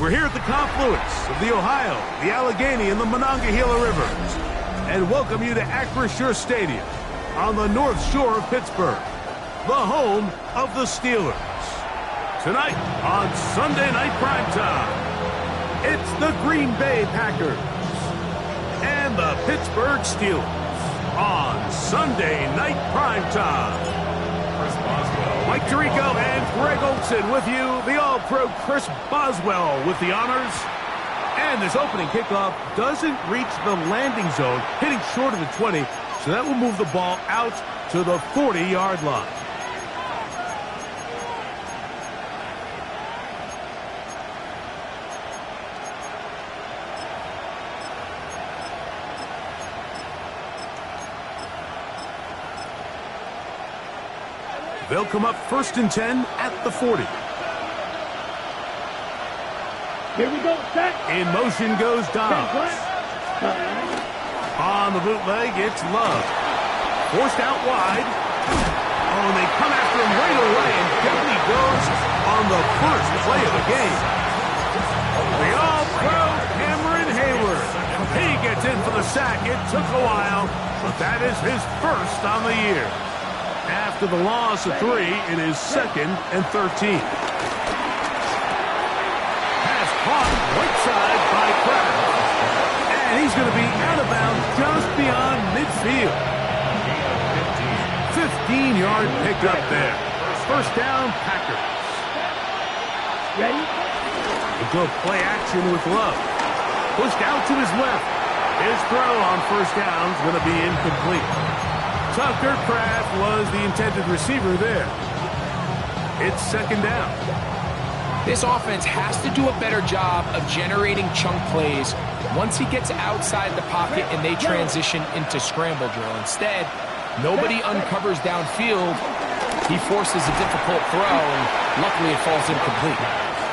We're here at the confluence of the Ohio, the Allegheny, and the Monongahela Rivers, and welcome you to Acrisure Stadium on the North Shore of Pittsburgh, the home of the Steelers. Tonight on Sunday Night Primetime, it's the Green Bay Packers and the Pittsburgh Steelers on Sunday Night Primetime. Mike Tirico and Greg Olson with you. The All-Pro Chris Boswell with the honors. And this opening kickoff doesn't reach the landing zone, hitting short of the 20, so that will move the ball out to the 40-yard line. They'll come up 1st and 10 at the 40. Here we go, set. In motion goes Dobbs. On the bootleg, it's Love. Forced out wide. Oh, and they come after him right away, and down he goes on the first play of the game. The All-Pro Cameron Hayward. He gets in for the sack. It took a while, but that is his first on the year. After the loss of 3, it is 2nd and 13. Pass caught right side by Kraft. And he's going to be out of bounds just beyond midfield. 15-yard pickup there. First down, Packers. Ready? We'll go play action with Love. Pushed out to his left. His throw on first down is going to be incomplete. Tucker Kraft was the intended receiver there. It's 2nd down. This offense has to do a better job of generating chunk plays once he gets outside the pocket and they transition into scramble drill. Instead, nobody uncovers downfield. He forces a difficult throw, and luckily it falls incomplete.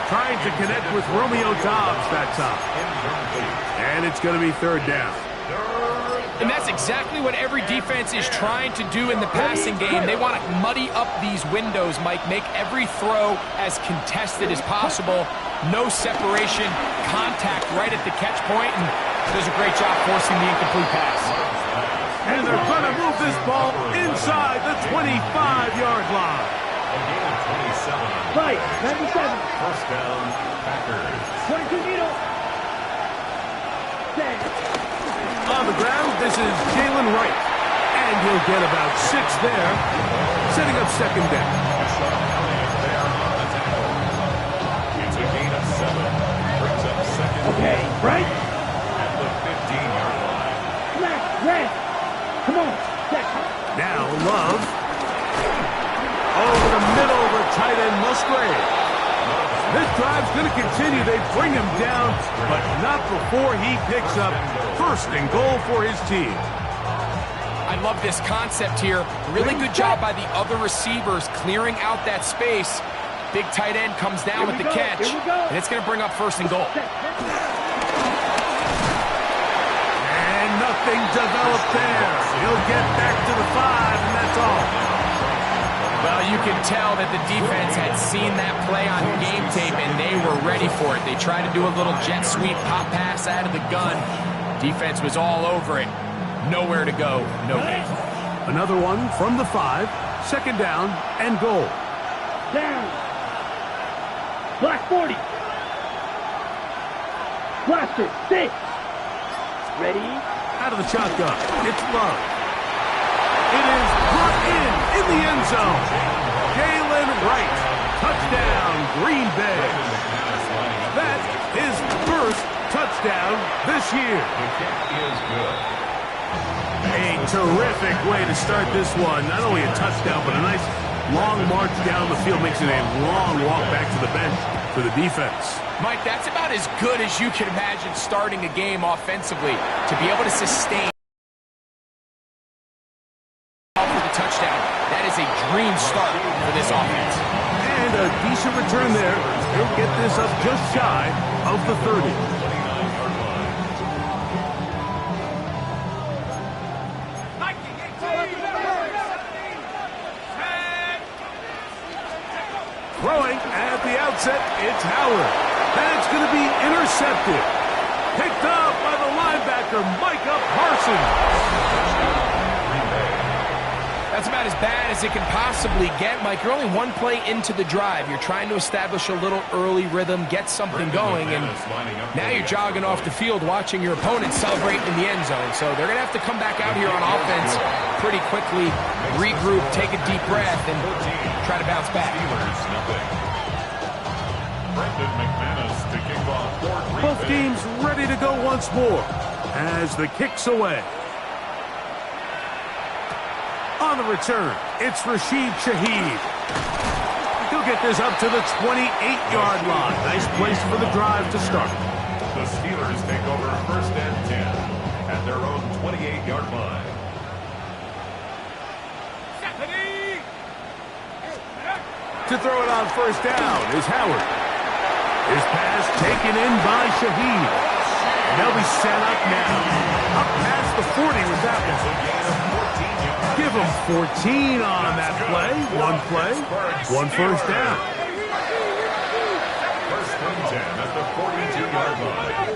Trying to connect with Romeo Dobbs that time. And it's going to be 3rd down. And that's exactly what every defense is trying to do in the passing game. They want to muddy up these windows, Mike, make every throw as contested as possible. No separation, contact right at the catch point, and does a great job forcing the incomplete pass. And they're going to move this ball inside the 25-yard line. Right, 97. First down, Packers. 22 needle. Set. On the ground, this is Jalen Wright. And he'll get about 6 there, setting up 2nd down. It's a gain of 7. Brings up 2nd. Okay, right. At the 15-yard line. Left, red. Come on, set. Now Love. Over the middle of the tight end Musgrave. This drive's going to continue. They bring him down, but not before he picks up 1st and goal for his team. I love this concept here. Really good job by the other receivers clearing out that space. Big tight end comes down with the catch, and it's going to bring up 1st and goal. And nothing developed there. He'll get back to the 5, and that's all. Well, you can tell that the defense had seen that play on game tape, and they were ready for it. They tried to do a little jet sweep pop pass out of the gun. Defense was all over it. Nowhere to go, no gain. Another one from the 5, 2nd down and goal. Down. Black 40. Blaster, 6. Ready? Out of the shotgun, it's Love. It is brought in the end zone. Jalen Wright, touchdown, Green Bay. That is first touchdown this year. A terrific way to start this one. Not only a touchdown, but a nice long march down the field. Makes it a long walk back to the bench for the defense. Mike, that's about as good as you can imagine starting a game offensively. To be able to sustain touchdown. That is a dream start for this offense. And a decent return there. He'll get this up just shy of the 30. Throwing outset, it's Howard. And it's going to be intercepted. Picked up by the linebacker, Micah Parsons. That's about as bad as it can possibly get, Mike. You're only one play into the drive. You're trying to establish a little early rhythm, get something going, and now you're jogging off the field watching your opponent celebrate in the end zone. So they're going to have to come back out here on offense pretty quickly, regroup, take a deep breath, and try to bounce back. Both teams ready to go once more as the kick's away. On the return, it's Rashid Shaheed. He'll get this up to the 28-yard line. Nice place for the drive to start. The Steelers take over 1st and 10 at their own 28-yard line. To throw it on 1st down is Howard. His pass taken in by Shaheed. And they'll be set up now. Up past the 40 with that one. Give him 14 on that play. One play, one 1st down. 1st and 10 at the 42-yard line.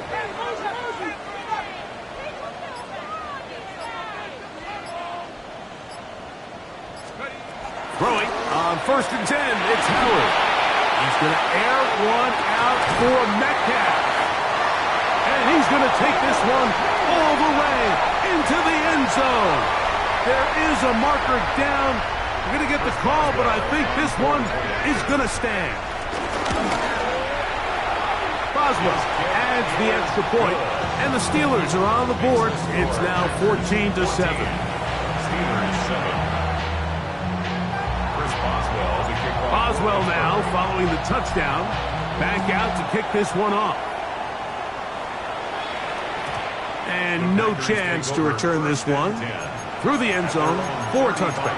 Throwing on 1st and 10, it's Howard. He's going to air one out for Metcalf. And he's going to take this one all the way into the end zone. There is a marker down. We're going to get the call, but I think this one is going to stand. Boswell adds the extra point, and the Steelers are on the board. It's now 14-7. Steelers 7. Chris Boswell, the kickoff. Boswell now following the touchdown. Back out to kick this one off. And no chance to return this one. Through the end zone for a touchback.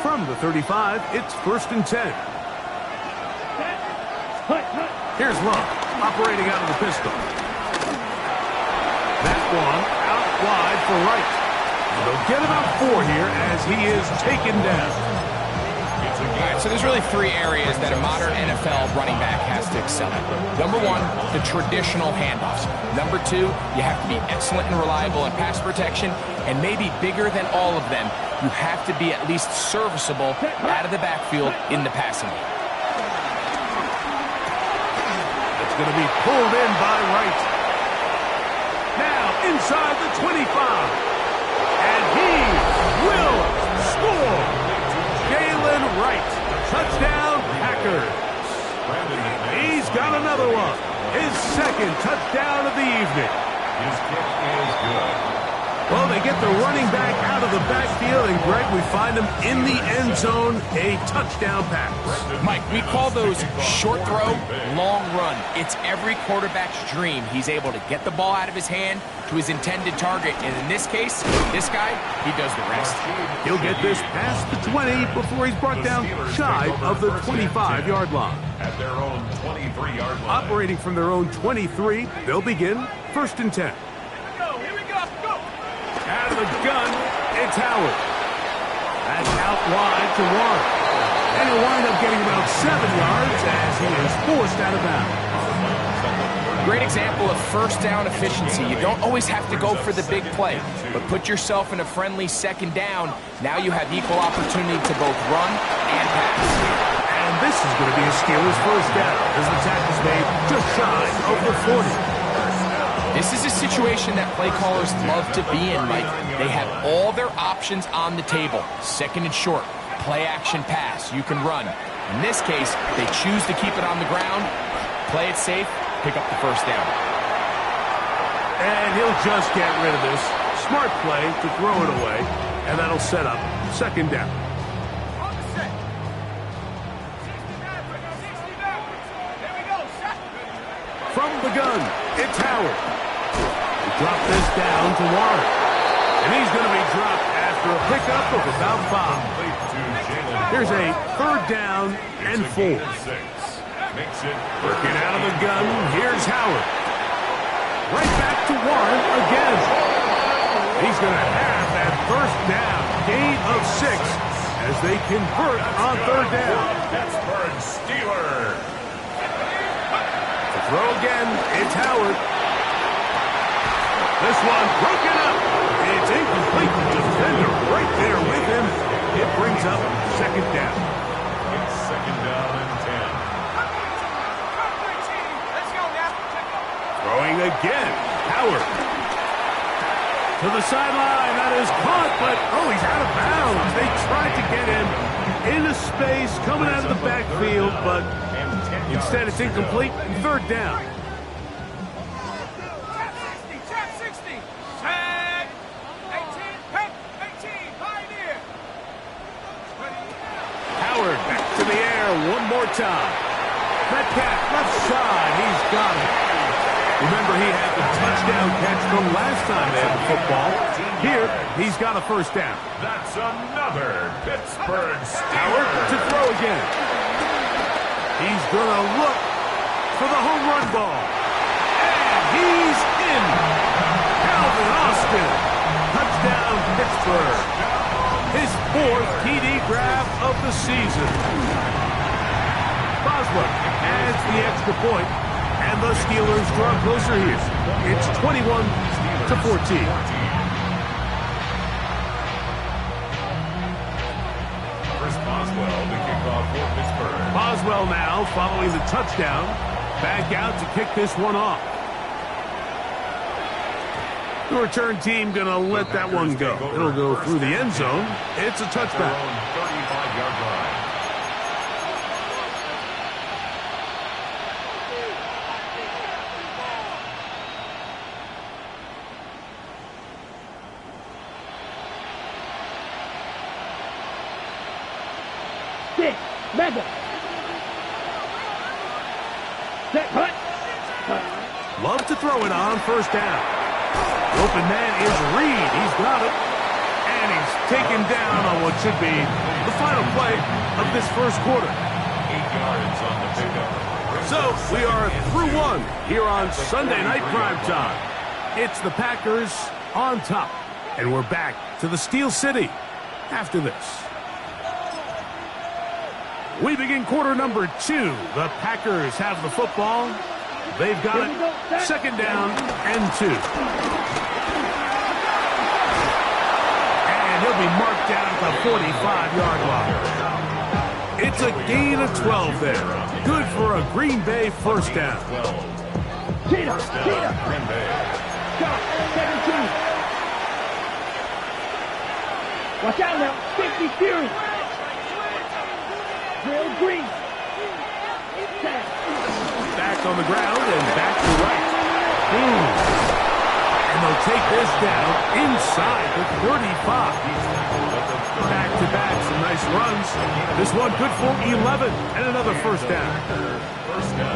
From the 35, it's 1st and 10. Here's Love, operating out of the pistol. That one out wide for Wright. And they'll get about 4 here as he is taken down. All right, so there's really 3 areas that a modern NFL running back has to excel at. Number 1, the traditional handoffs. Number 2, you have to be excellent and reliable in pass protection, and maybe bigger than all of them, you have to be at least serviceable out of the backfield in the passing game. It's going to be pulled in by Wright. Now inside the 25, and he will score. Jalen Wright, touchdown Packers. He's got another one. His 2nd touchdown of the evening. His kick is good. Well, they get the running back out of the backfield, and Greg, we find him in the end zone, a touchdown pass. Mike, we call those short throw, long run. It's every quarterback's dream. He's able to get the ball out of his hand to his intended target, and in this case, this guy, he does the rest. He'll get this past the 20 before he's brought down shy of the 25-yard line. At their own 23-yard line. Operating from their own 23, they'll begin 1st and 10. Out of the gun, it's Howard. That's out wide to Warren. And he'll wind up getting about 7 yards as he is forced out of bounds. Great example of 1st down efficiency. You don't always have to go for the big play, but put yourself in a friendly 2nd down. Now you have equal opportunity to both run and pass. And this is going to be a Steelers 1st down as the tackle's made just shy of the 40. This is a situation that play callers love to be in, Mike. They have all their options on the table. 2nd and short, play action pass, you can run. In this case, they choose to keep it on the ground, play it safe, pick up the 1st down. And he'll just get rid of this. Smart play to throw it away, and that'll set up 2nd down. From the gun, it's Howard. Drop this down to Warren. And he's going to be dropped after a pickup of about 5. Here's a 3rd down and 4. Working out of the gun, here's Howard. Right back to Warren again. He's going to have that first down. Gain of 6 as they convert on third down. Pittsburgh Steelers. To throw again, it's Howard. This one broken up. It's incomplete. Defender right there with him. It brings up second down. It's second down and 10. Throwing again. Howard. To the sideline. That is caught, but he's out of bounds. They tried to get him into space, coming out of the backfield, but instead it's incomplete. Third down. Howard back to the air one more time. Metcalf left side. He's got it. Remember, he had the touchdown catch from last time they had the football. Here, he's got a first down. That's another Pittsburgh Steelers. Howard to throw again. He's going to look for the home run ball. And he's in. Calvin Austin. Touchdown, Pittsburgh. His 4th TD grab of the season. Boswell adds the extra point, and the Steelers draw closer here. It's 21-14. Boswell to kick off for Pittsburgh. Boswell now following the touchdown. Back out to kick this one off. The return team going to let that one go. It'll go through the end zone. It's a touchback. 35-yard line. Mega. Set cut. Love to throw it on first down. Open man is Reed. He's got it. And he's taken down on what should be the final play of this first quarter. 8 yards on the pickup. So we are through one here on Sunday Night Primetime. It's the Packers on top. And we're back to the Steel City after this. We begin quarter number 2. The Packers have the football. They've got it. Second down and 2. And he'll be marked down at the 45-yard line. It's a gain of 12 there. Good for a Green Bay first down. Cheetah. Green Bay. Shot. 17. Watch out now. 50 Fury. Drill Green. Back on the ground and back to right. And they'll take this down inside the 35. Back-to-back, some nice runs. This one good for 11 and another first down.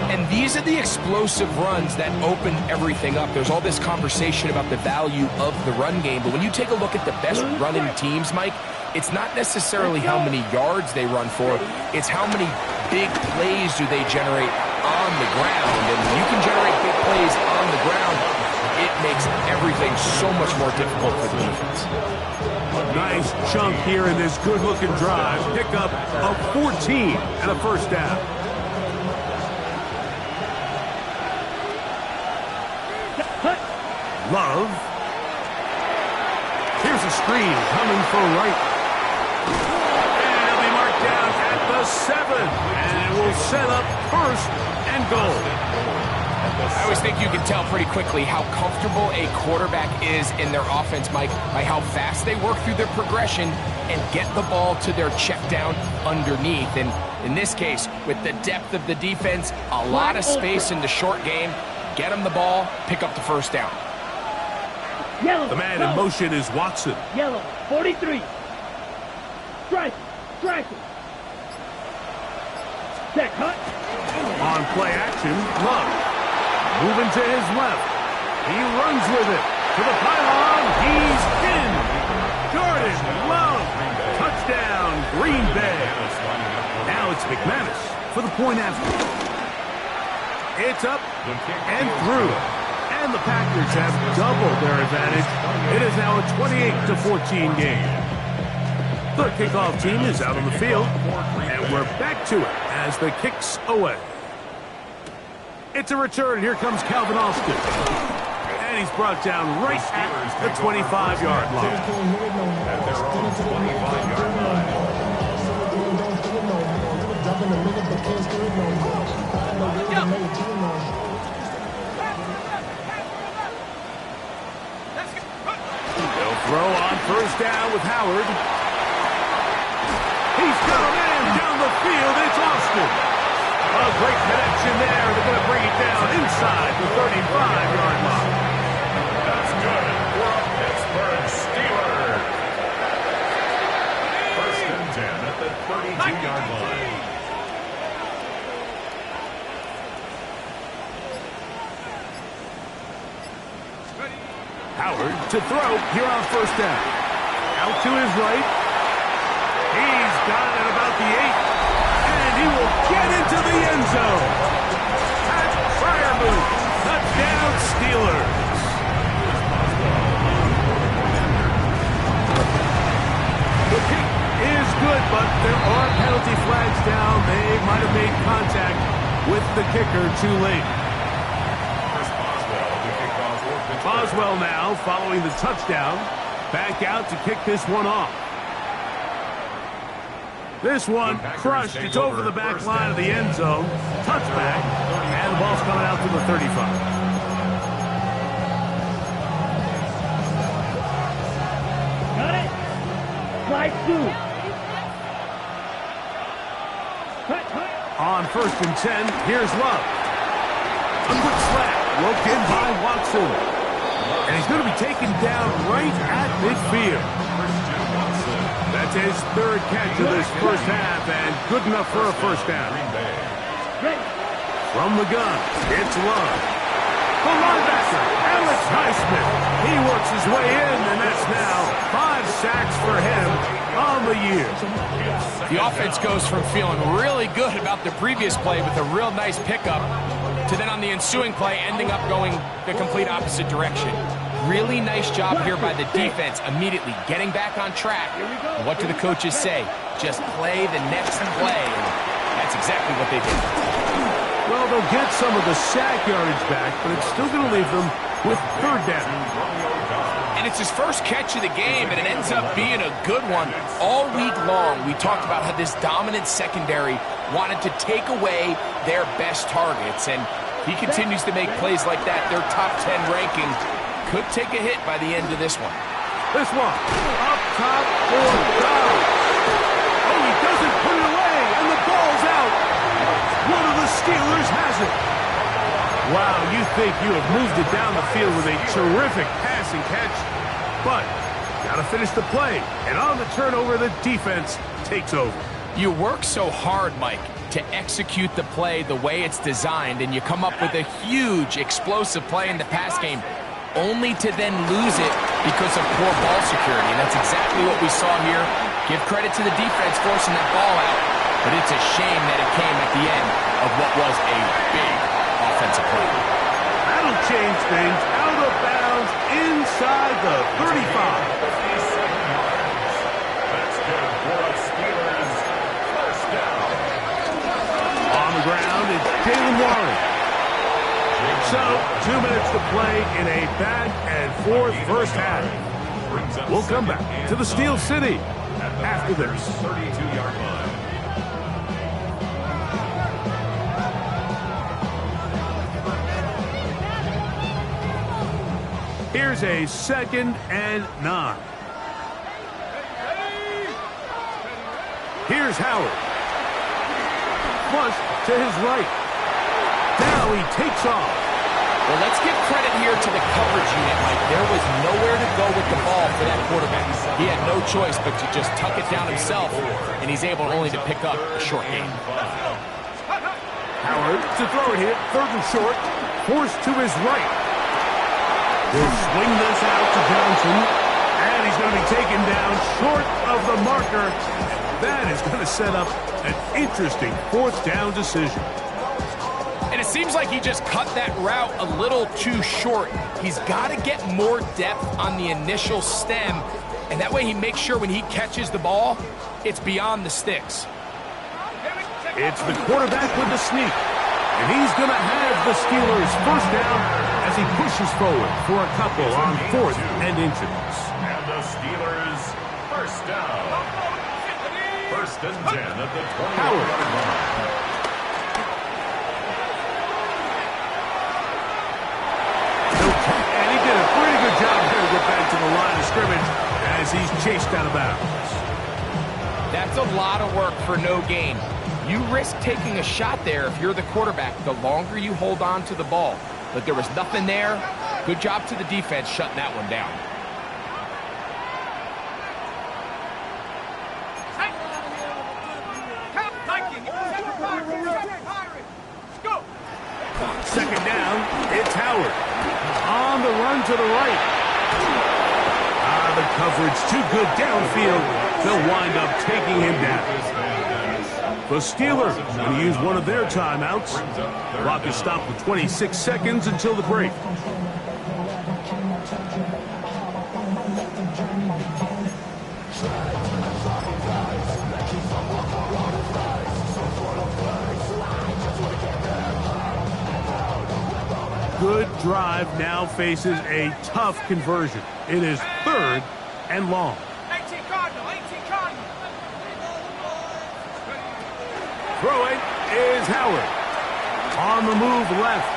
And these are the explosive runs that open everything up. There's all this conversation about the value of the run game, but when you take a look at the best running teams, Mike, it's not necessarily how many yards they run for, it's how many big plays do they generate on the ground. And when you can generate big plays on the ground, it makes everything so much more difficult for the defense. Nice chunk here in this good-looking drive. Pick up of 14 and a first down. Love. Here's a screen coming for right. And it'll be marked down at the 7. And it will set up first and goal. I always think you can tell pretty quickly how comfortable a quarterback is in their offense, Mike, by how fast they work through their progression and get the ball to their check down underneath. And in this case, with the depth of the defense, a lot of space in the short game, get them the ball, pick up the first down. Yellow. The man in motion is Watson. Yellow. 43. Strike. Set cut. On play action, Love. Moving to his left. He runs with it. To the pylon. He's in. Jordan Love. Touchdown, Green Bay. Now it's McManus for the point after. It's up and through. And the Packers have doubled their advantage. It is now a 28-14 game. The kickoff team is out on the field, and we're back to it as the kick's away. It's a return. Here comes Calvin Austin. And he's brought down right at the 25-yard line. At their own 25-yard line. They'll throw on first down with Howard. He's got a man down the field. It's Austin. A great connection there. They're going to bring it down inside the 35-yard line. That's good for a Pittsburgh Steelers. First and 10 at the 32-yard line. Howard to throw here on first down. Out to his right. He's got it at about the 8. And he will get into the end zone. Pat Freiermuth. Touchdown Steelers. The kick is good, but there are penalty flags down. They might have made contact with the kicker too late. Boswell now following the touchdown. Back out to kick this one off. This one crushed. It's over the back line of the end zone. Touchback. And the ball's coming out to the 35. Got it. Slide two. Cut. On first and 10, here's Love. A quick slap. Roped in by Watson. And he's going to be taken down right at midfield. That's his third catch of this first half, and good enough for a first down. From the gun, it's Love. The linebacker, Alex Highsmith. He works his way in, and that's now 5 sacks for him on the year. The offense goes from feeling really good about the previous play with a real nice pickup to then on the ensuing play ending up going the complete opposite direction. Really nice job here by the defense, immediately getting back on track. And what do the coaches say? Just play the next play. And that's exactly what they did. Well, they'll get some of the sack yardage back, but it's still going to leave them with third down. And it's his first catch of the game, and it ends up being a good one. All week long, we talked about how this dominant secondary wanted to take away their best targets, and he continues to make plays like that. Their top 10 ranking could take a hit by the end of this one. This one, up top for down. Oh, he doesn't put it away, and the ball's out. One of the Steelers has it. Wow, you think you have moved it down the field with a terrific pass and catch, but got to finish the play, and on the turnover, the defense takes over. You work so hard, Mike, to execute the play the way it's designed, and you come up with a huge, explosive play in the pass game, only to then lose it because of poor ball security. And that's exactly what we saw here. Give credit to the defense forcing that ball out, but it's a shame that it came at the end of what was a big offensive play. That'll change things. Out of bounds inside the 35. That's good for a Steelers first down. On the ground, it's Jaylen Warren. So, 2 minutes to play in a back-and-forth first half. We'll come back to the Steel City after this. 32-yard line. Here's a 2nd and 9. Here's Howard. Flush to his right. Now he takes off. Well, let's give credit here to the coverage unit, Mike. There was nowhere to go with the ball for that quarterback. He had no choice but to just tuck it down himself, and he's able only to pick up a short gain. Howard to throw it here. 3rd and short. Forced to his right. He'll swing this out to Johnson. And he's going to be taken down short of the marker. That is going to set up an interesting 4th down decision. And And it seems like he just cut that route a little too short. He's got to get more depth on the initial stem, and that way he makes sure when he catches the ball, it's beyond the sticks. It's the quarterback with the sneak, and he's going to have the Steelers first down as he pushes forward for a couple on 4th and inches. And the Steelers first down. 1st and 10 at the 20-yard line. And he did a pretty good job here to get back to the line of scrimmage as he's chased out of bounds. That's a lot of work for no gain. You risk taking a shot there if you're the quarterback the longer you hold on to the ball. But there was nothing there. Good job to the defense shutting that one down. Second down, it's Howard. On the run to the right. The coverage too good downfield. They'll wind up taking him down. The Steelers going to use one of their timeouts. Clock is stopped with 26 seconds until the break. Good drive now faces a tough conversion. It is 3rd and long. 18 Cardinal, 18 Cardinal. Throwing is Howard. On the move left.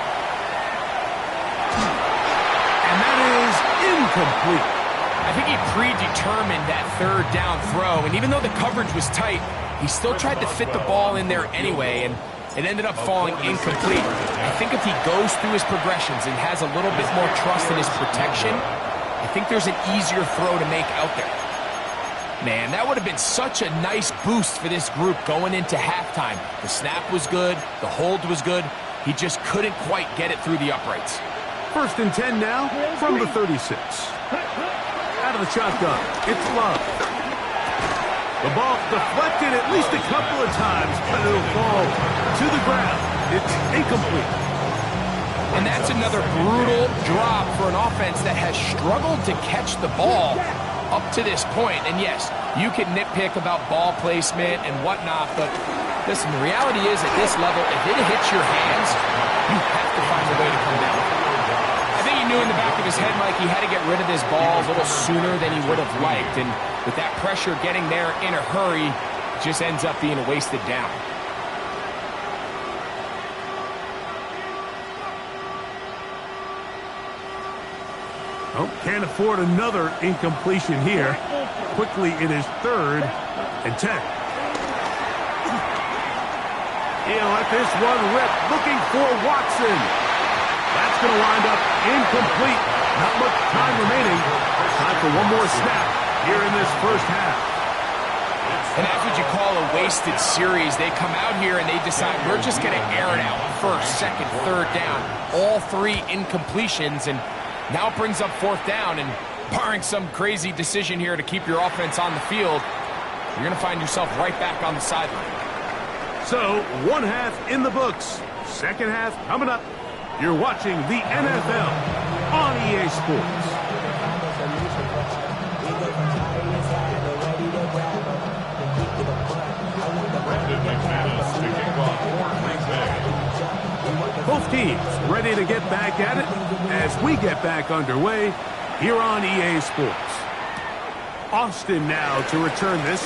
And that is incomplete. I think he predetermined that 3rd down throw, and even though the coverage was tight, he still tried to fit the ball in there anyway, and it ended up falling incomplete. I think if he goes through his progressions and has a little bit more trust in his protection, I think there's an easier throw to make out there. Man, that would have been such a nice boost for this group going into halftime. The snap was good, the hold was good. He just couldn't quite get it through the uprights. 1st and 10 now from the 36. Out of the shotgun, it's Love. The ball deflected at least a couple of times, but it'll fall to the ground. It's incomplete. And that's another brutal drop for an offense that has struggled to catch the ball up to this point. And yes, you can nitpick about ball placement and whatnot, but listen, the reality is at this level, if it hits your hands, you have to find a way to come down. I think he knew in the back of his head, Mike, he had to get rid of this ball a little sooner than he would have liked. And with that pressure getting there in a hurry, it just ends up being a wasted down. Oh, can't afford another incompletion here. Quickly, it is 3rd and 10. He'll let this one rip, looking for Watson. That's going to wind up incomplete. Not much time remaining. Time for one more snap here in this first half. And that's what you call a wasted series. They come out here and they decide we're just going to air it out. 1st, 2nd, 3rd down. All 3 incompletions, and now it brings up 4th down. And barring some crazy decision here to keep your offense on the field, you're going to find yourself right back on the sideline. So, one half in the books. Second half coming up. You're watching the NFL on EA Sports. Both teams ready to get back at it as we get back underway here on EA Sports. Austin now to return this.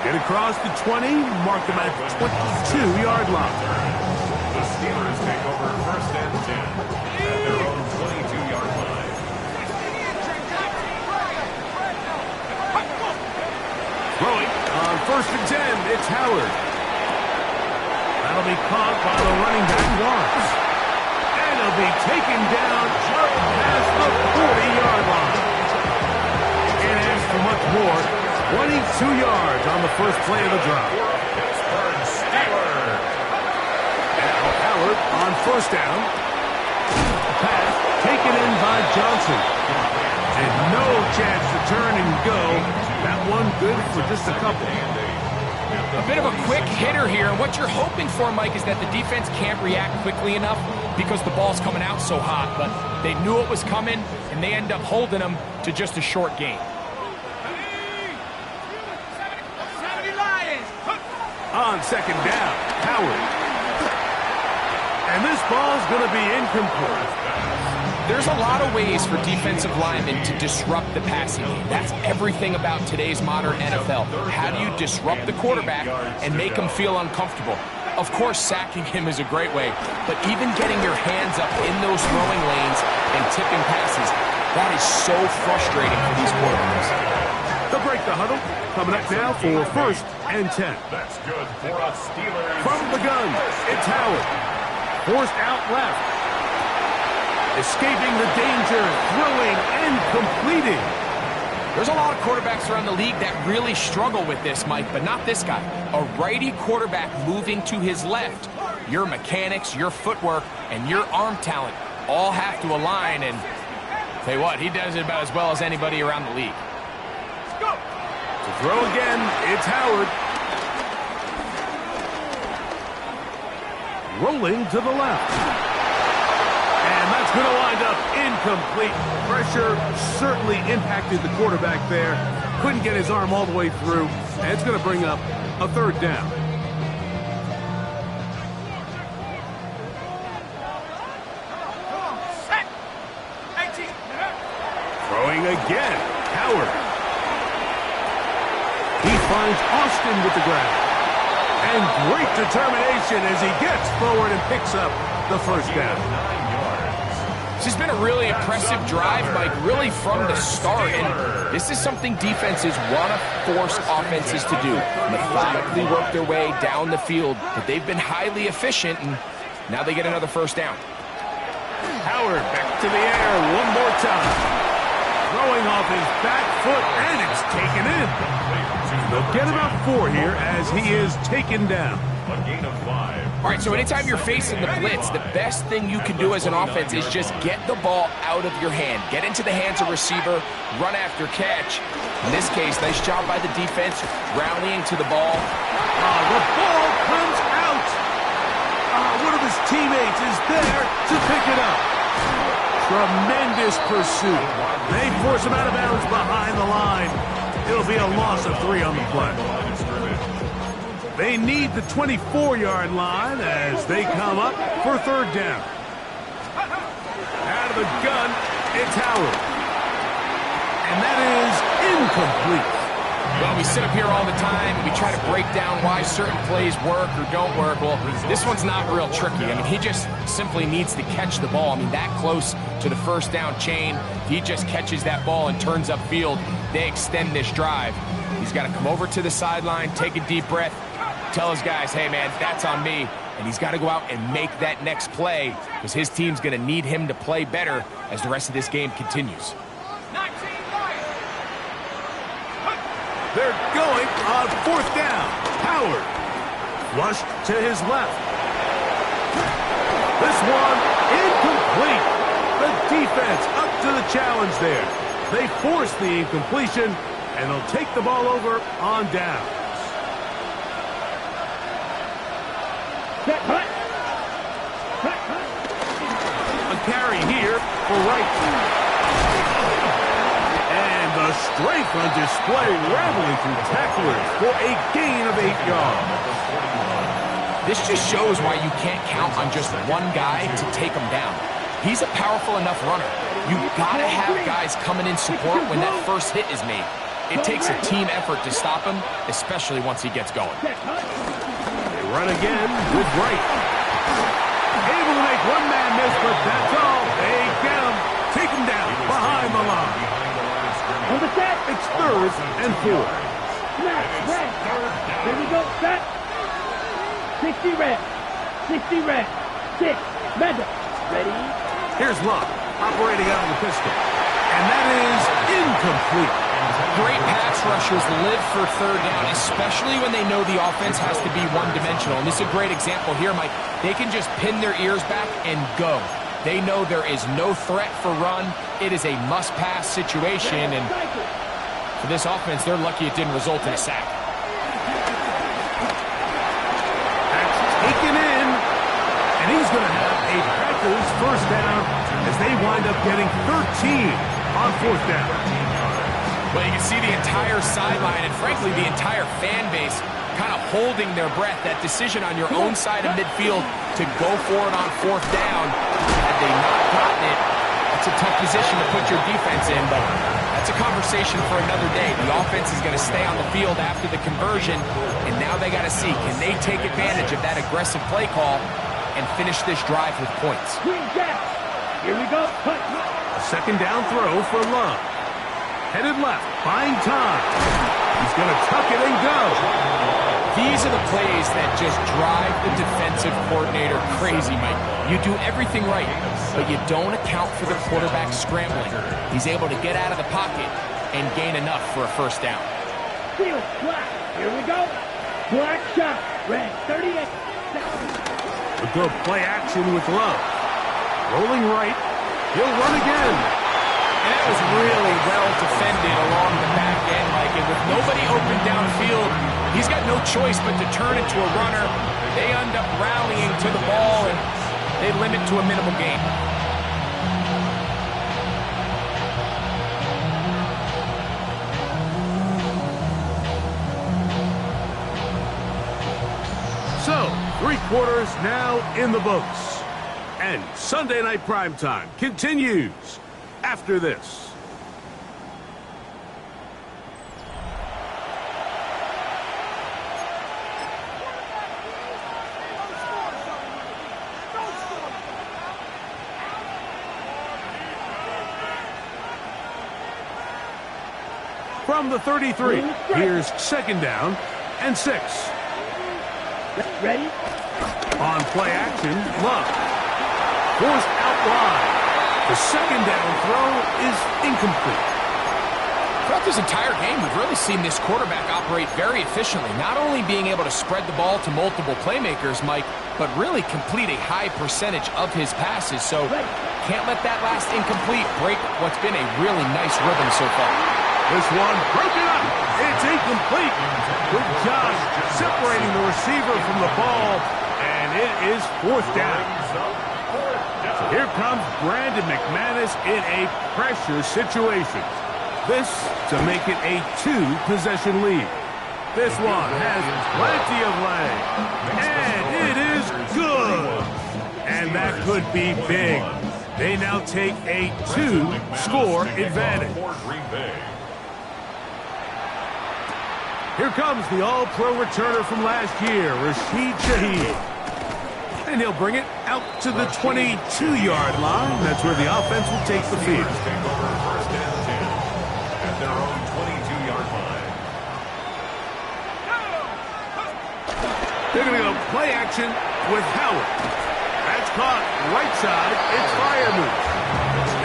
Get across the 20, mark them at the 22-yard line. The Steelers take over 1st and 10 at their own 22-yard line. Throwing on 1st and 10, it's Howard. That'll be caught by the running back, Watts. And he'll be taken down just past the 40-yard line. Can't ask for much more. 22 yards on the first play of the drive. Pittsburgh Steelers. Howard on 1st down. Pass taken in by Johnson. And no chance to turn and go. That one good for just a couple. A bit of a quick hitter here. And what you're hoping for, Mike, is that the defense can't react quickly enough because the ball's coming out so hot. But they knew it was coming, and they end up holding them to just a short gain. On second down, Howard. And this ball's going to be incomplete. There's a lot of ways for defensive linemen to disrupt the passing game. That's everything about today's modern NFL. How do you disrupt the quarterback and make him feel uncomfortable? Of course, sacking him is a great way, but even getting your hands up in those throwing lanes and tipping passes, that is so frustrating for these quarterbacks. They'll break the huddle. Coming up now for 1st and 10. That's good for a Steelers. From the gun, it's Howard. Forced out left. Escaping the danger, throwing and completing. There's a lot of quarterbacks around the league that really struggle with this, Mike, but not this guy. A righty quarterback moving to his left. Your mechanics, your footwork, and your arm talent all have to align, and tell you what, he does it about as well as anybody around the league. Let's go. To throw again, it's Howard. Rolling to the left. And that's going to wind up incomplete. Pressure certainly impacted the quarterback there. Couldn't get his arm all the way through. And it's going to bring up a 3rd down. Throwing again. Howard. He finds Austin with the grab. And great determination as he gets forward and picks up the 1st down. This has been a really impressive drive, Mike, really from the start. And this is something defenses want to force offenses to do. Methodically work their way down the field. But they've been highly efficient, and now they get another 1st down. Howard back to the air one more time. Throwing off his back foot, and it's taken in. They'll get about 4 here as he is taken down. A gain of 5. All right, so anytime you're facing the blitz, the best thing you can do as an offense is just get the ball out of your hand. Get into the hands of receiver, run after catch. In this case, nice job by the defense, rallying to the ball. The ball comes out. One of his teammates is there to pick it up. Tremendous pursuit. They force him out of bounds behind the line. It'll be a loss of 3 on the play. They need the 24-yard line as they come up for 3rd down. Out of the gun, it's Howard. And that is incomplete. Well, we sit up here all the time, and we try to break down why certain plays work or don't work. Well, this one's not real tricky. I mean, he just simply needs to catch the ball. I mean, that close to the 1st down chain, he just catches that ball and turns upfield. They extend this drive. He's got to come over to the sideline, take a deep breath, tell his guys, hey, man, that's on me. And he's got to go out and make that next play because his team's going to need him to play better as the rest of this game continues. They're going on 4th down. Howard flushed to his left. This one incomplete. The defense up to the challenge there. They force the incompletion, and they'll take the ball over on down. A carry here for Wright. And the strength on display, rattling through tacklers for a gain of 8 yards. This just shows why you can't count on just one guy to take him down. He's a powerful enough runner. You've got to have guys coming in support when that first hit is made. It takes a team effort to stop him, especially once he gets going. They run again with Wright. Able to make one man miss, but that's all. They get him. Take him down behind the line. It's 3rd and 4. Here we go, set. 60 red. 60 red. 6. Mender. Ready? Here's Luck, operating out of the pistol. And that is incomplete. Great pass rushers live for 3rd down, especially when they know the offense has to be one-dimensional. And this is a great example here, Mike. They can just pin their ears back and go. They know there is no threat for run. It is a must-pass situation, and for this offense, they're lucky it didn't result in a sack. first down as they wind up getting 13 on fourth down. Well, you can see the entire sideline and, frankly, the entire fan base kind of holding their breath. That decision on your own side of midfield to go for it on fourth down, had they not gotten it, it's a tough position to put your defense in, but that's a conversation for another day. The offense is going to stay on the field after the conversion, and now they got to see, can they take advantage of that aggressive play call and finish this drive with points? Green Jack. Here we go. Cut. A second down throw for Love. Headed left, buying time. He's going to tuck it and go. These are the plays that just drive the defensive coordinator crazy, Mike. You do everything right, but you don't account for the quarterback scrambling. He's able to get out of the pocket and gain enough for a first down. Field black. Here we go. Black shot. Red 38. A good play action with Love. Rolling right. He'll run again. And that was really well defended along the back end, Mike. And with nobody open downfield, he's got no choice but to turn into a runner. They end up rallying to the ball, and they limit to a minimal gain. So, 3 quarters now in the books. And Sunday Night Primetime continues after this. From the 33, here's second down and 6. Ready? On play action, Love. Forced out wide. The second down throw is incomplete. Throughout this entire game, we've really seen this quarterback operate very efficiently, not only being able to spread the ball to multiple playmakers, Mike, but really complete a high percentage of his passes. So can't let that last incomplete break what's been a really nice rhythm so far. This one broken up. It's incomplete. Good job separating the receiver from the ball, and it is fourth down. Here comes Brandon McManus in a pressure situation. This to make it a 2-possession lead. This one has plenty of leg, and it is good. And that could be big. They now take a 2-score advantage. Here comes the all-pro returner from last year, Rashid Shaheed. And he'll bring it out to the 22-yard line. That's where the offense will take the field. Take over first and 10 at their own 22-yard line. They're going to go play action with Howard. That's caught right side. It's Freiermuth.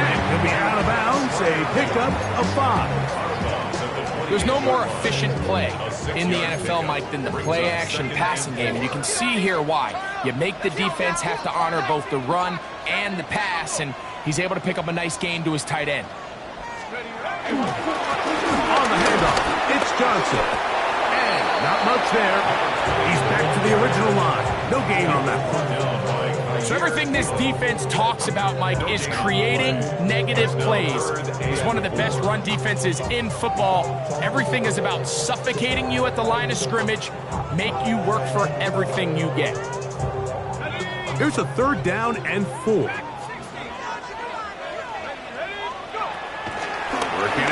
And he'll be out of bounds. A pickup of 5. There's no more efficient play in the NFL, Mike, than the play-action passing game. And you can see here why. You make the defense have to honor both the run and the pass, and he's able to pick up a nice gain to his tight end. On the handoff, it's Johnson. And not much there. He's back to the original line. No gain on that one. So everything this defense talks about, Mike, is creating negative plays. It's one of the best run defenses in football. Everything is about suffocating you at the line of scrimmage, make you work for everything you get. Here's a third down and 4. Working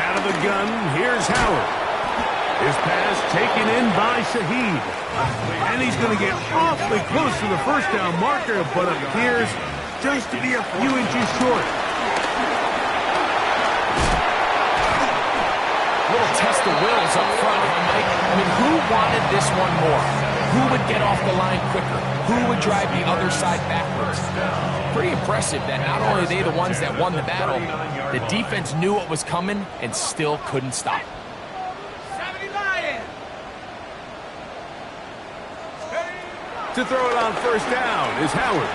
out of the gun, here's Howard. His pass taken in by Shaheed. And he's going to get awfully close to the first down marker, but appears just to be a few inches short. Little test of wills up front, huh, Mike? I mean, who wanted this one more? Who would get off the line quicker? Who would drive the other side backwards? Pretty impressive that not only are they the ones that won the battle, the defense knew what was coming and still couldn't stop. To throw it on first down is Howard.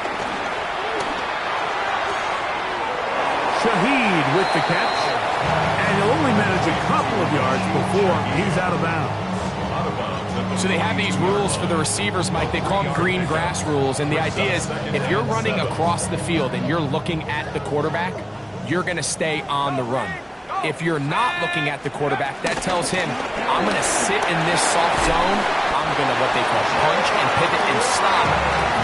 Shaheed with the catch. And he'll only manage a couple of yards before he's out of bounds. Out of bounds at the So they have these rules for the receivers, Mike. They call them green grass rules. And the idea is if you're running across the field and you're looking at the quarterback, you're going to stay on the run. If you're not looking at the quarterback, that tells him, I'm going to sit in this soft zone. I'm going to what they call punch and pivot and stop.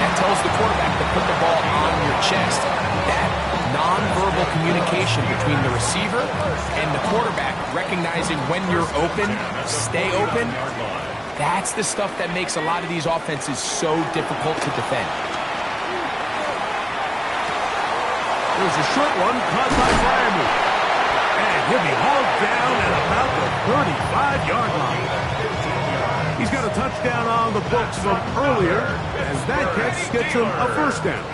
That tells the quarterback to put the ball on your chest. That nonverbal communication between the receiver and the quarterback, recognizing when you're open, stay open, that's the stuff that makes a lot of these offenses so difficult to defend. There's a short one caught by Freiermuth. And he'll be hauled down at about the 35-yard line. He's got a touchdown on the books from earlier, as that catch gets him a first down.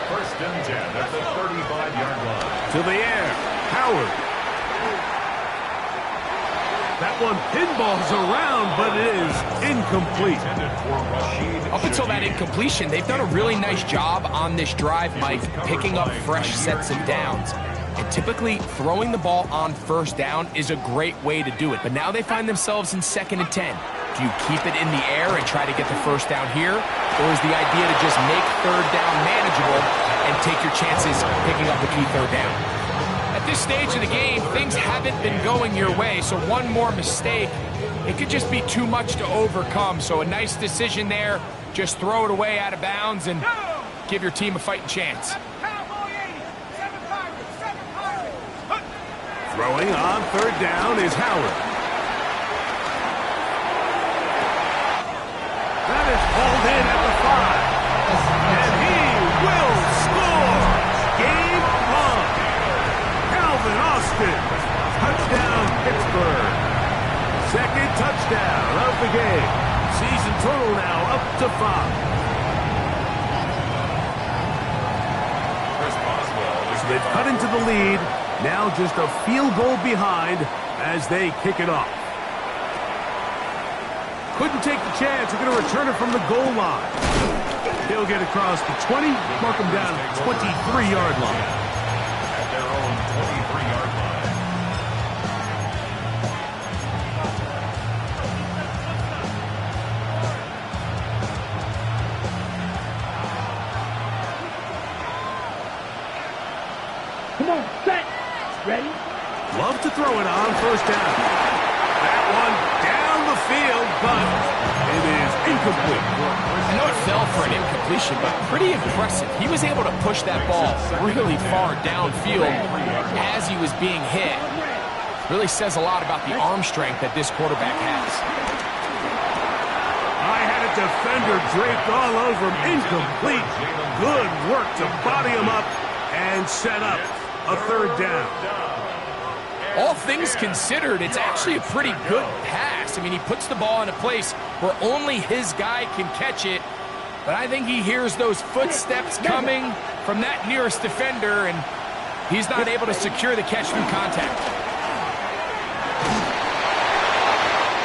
First and 10 at the 35-yard line. To the air, Howard. That one pinballs around, but it is incomplete. Up until that incompletion, they've done a really nice job on this drive, Mike, picking up fresh sets of downs. And typically, throwing the ball on first down is a great way to do it. But now they find themselves in 2nd and 10. Do you keep it in the air and try to get the first down here? Or is the idea to just make third down manageable and take your chances picking up a key third down? At this stage of the game, things haven't been going your way, so one more mistake, it could just be too much to overcome. So a nice decision there. Just throw it away out of bounds and give your team a fighting chance. Throwing on third down is Howard. That is hauled in at the 5. And he will score. Game on. Calvin Austin. Touchdown, Pittsburgh. Second touchdown of the game. Season total now up to 5. So they've cut into the lead. Now just a field goal behind as they kick it off. Couldn't take the chance. They're going to return it from the goal line. He'll get across the 20, mark him down at the 23-yard line. At their own 23-yard line. Come on, set. Ready? Love to throw it on first down. That one down the field, but it is incomplete. I know it fell for an incompletion, but pretty impressive. He was able to push that ball really far downfield as he was being hit. Really says a lot about the arm strength that this quarterback has. I had a defender draped all over him. Incomplete. Good work to body him up and set up a third down. All things considered, it's actually a pretty good pass. I mean, he puts the ball in a place where only his guy can catch it. But I think he hears those footsteps coming from that nearest defender, and he's not able to secure the catch through contact.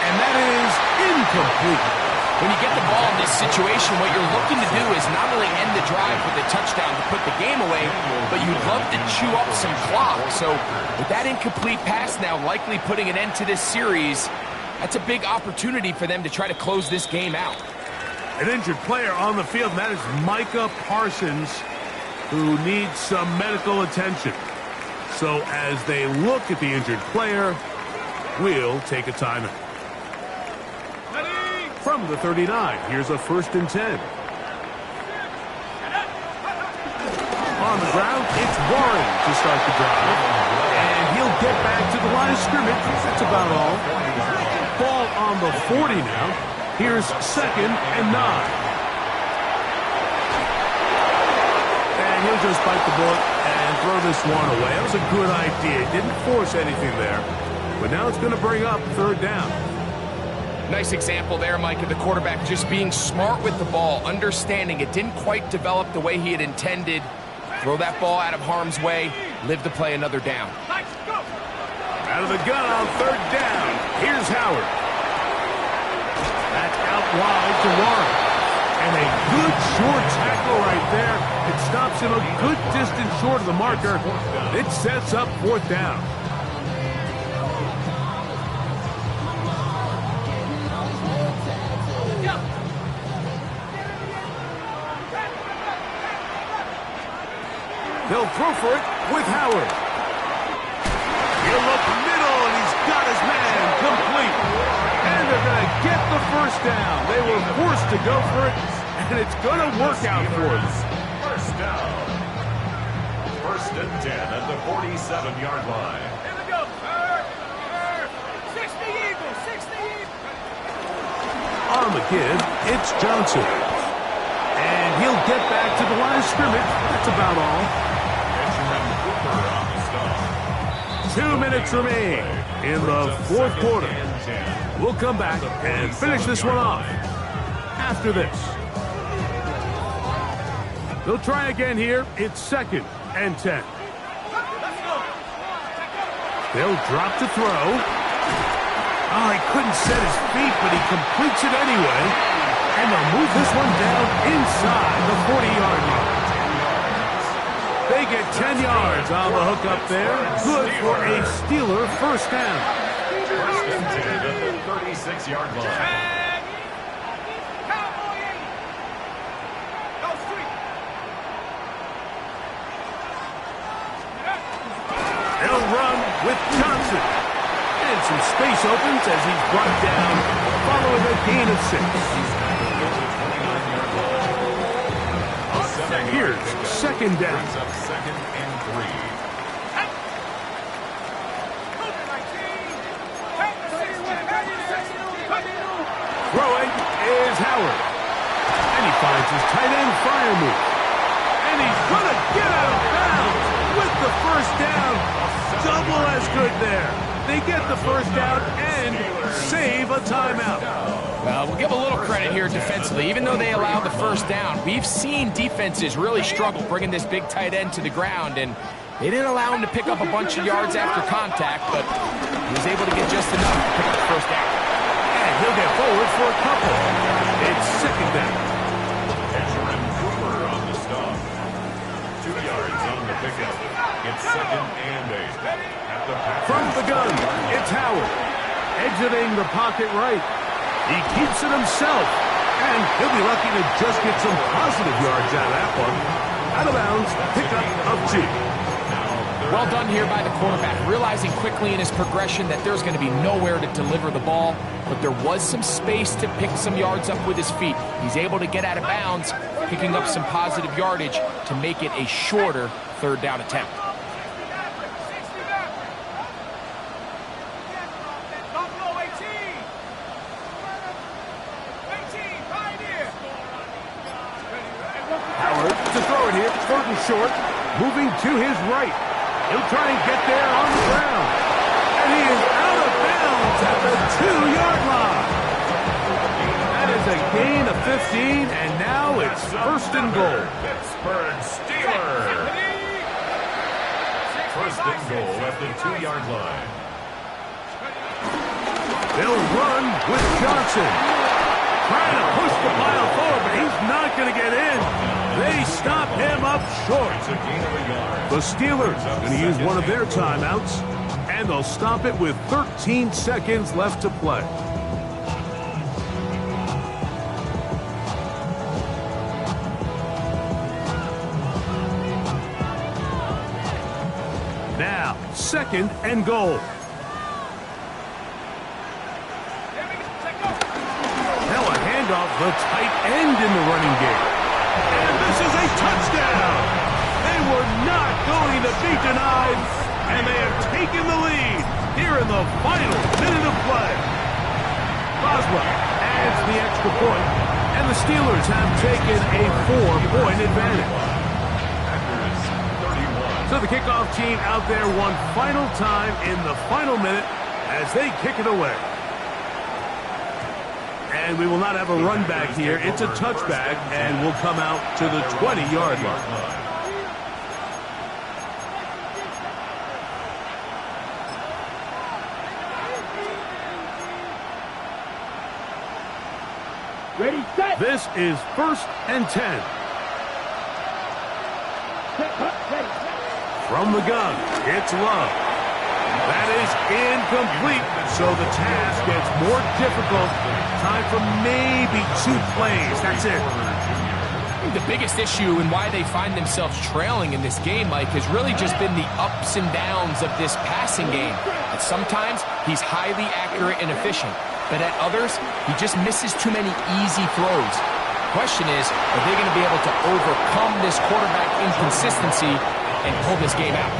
And that is incomplete. When you get the ball in this situation, what you're looking to do is not only end the drive with a touchdown to put the game away, but you'd love to chew up some clock. So with that incomplete pass now likely putting an end to this series, that's a big opportunity for them to try to close this game out. An injured player on the field, and that is Micah Parsons, who needs some medical attention. So as they look at the injured player, we'll take a timeout. From the 39, here's a 1st and 10. On the ground, it's Warren to start the drive. And he'll get back to the line of scrimmage. That's about all. Ball on the 40 now. Here's 2nd and 9. And he'll just bite the bullet and throw this one away. That was a good idea. Didn't force anything there. But now it's going to bring up 3rd down. Nice example there, Mike, of the quarterback just being smart with the ball, understanding it didn't quite develop the way he had intended. Throw that ball out of harm's way, live to play another down. Out of the gun on 3rd down. Here's Howard. That's out wide to Warren. And a good short tackle right there. It stops him a good distance short of the marker. It sets up 4th down. He'll throw for it with Howard. He'll look middle, and he's got his man complete. And they're going to get the first down. They were forced to go for it, and it's going to work out for them. First down. First and 10 at the 47-yard line. Here we go. 60 Eagles, 60 Eagles. On the give, it's Johnson. And he'll get back to the line of scrimmage. That's about all. Benjamin Cooper on the stop. 2 minutes remain in the fourth quarter. We'll come back and finish this one off after this. They'll try again here. It's 2nd and 10. They'll drop to throw. Oh, he couldn't set his feet, but he completes it anyway. And they'll move this one down inside the 40-yard line. They get 10 yards on the hook up there. Good for a Steeler first down. First and 10 at the 36-yard line. They'll run with Johnson. And some space opens as he's brought down following a gain of 6. Here's 2nd down. Second and 3. Throwing is Howard. And he finds his tight end Freiermuth. And he's going to get out of bounds with the first down. Double as good there. They get the first down and save a timeout. Well, we'll give a little credit here defensively. Even though they allowed the first down, we've seen defenses really struggle bringing this big tight end to the ground, and they didn't allow him to pick up a bunch of yards after contact, but he was able to get just enough to pick up the first down. And he'll get forward for a couple. It's 2nd down. Benjamin Cooper on the stop. 2 yards on the pickup. It's 2nd and 8. From the gun, it's Howard. Exiting the pocket right. He keeps it himself. And he'll be lucky to just get some positive yards out of that one. Out of bounds, pickup of 2. Well done here by the quarterback, realizing quickly in his progression that there's going to be nowhere to deliver the ball, but there was some space to pick some yards up with his feet. He's able to get out of bounds, picking up some positive yardage to make it a shorter 3rd down attempt. Howard to throw it here, 3rd and short, moving to his right. He'll try and get there on the ground. And he is out of bounds at the 2-yard line. That is a gain of 15, and now it's 1st and goal. Pittsburgh Steelers. 1st and goal at the 2-yard line. They'll run with Johnson. Trying to push the pile forward, but he's not going to get in. They stop him up short. The Steelers are going to use one of their timeouts, and they'll stop it with 13 seconds left to play. Now, 2nd and goal. Now a handoff, the tight end in the running game. And this is a touchdown. They were not going to be denied, and they have taken the lead here in the final minute of play. Boswell adds the extra point, and the Steelers have taken a 4-point advantage. So the kickoff team out there one final time in the final minute as they kick it away. And we will not have a run back here. It's a touchback, and we'll come out to the 20-yard line. Ready, set. This is 1st and 10. Ready. From the gun, it's Love. That is incomplete, so the task gets more difficult. Time for maybe 2 plays. That's it. The biggest issue and why they find themselves trailing in this game, Mike, has really just been the ups and downs of this passing game. At sometimes, he's highly accurate and efficient, but at others, he just misses too many easy throws. The question is, are they going to be able to overcome this quarterback inconsistency and pull this game out?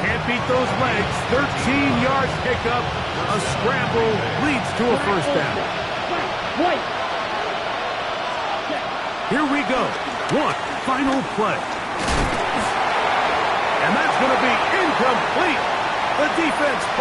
Can't beat those legs. 13 yards pickup. A scramble leads to a first down. Wait. Here we go. One final play. And that's going to be incomplete. The defense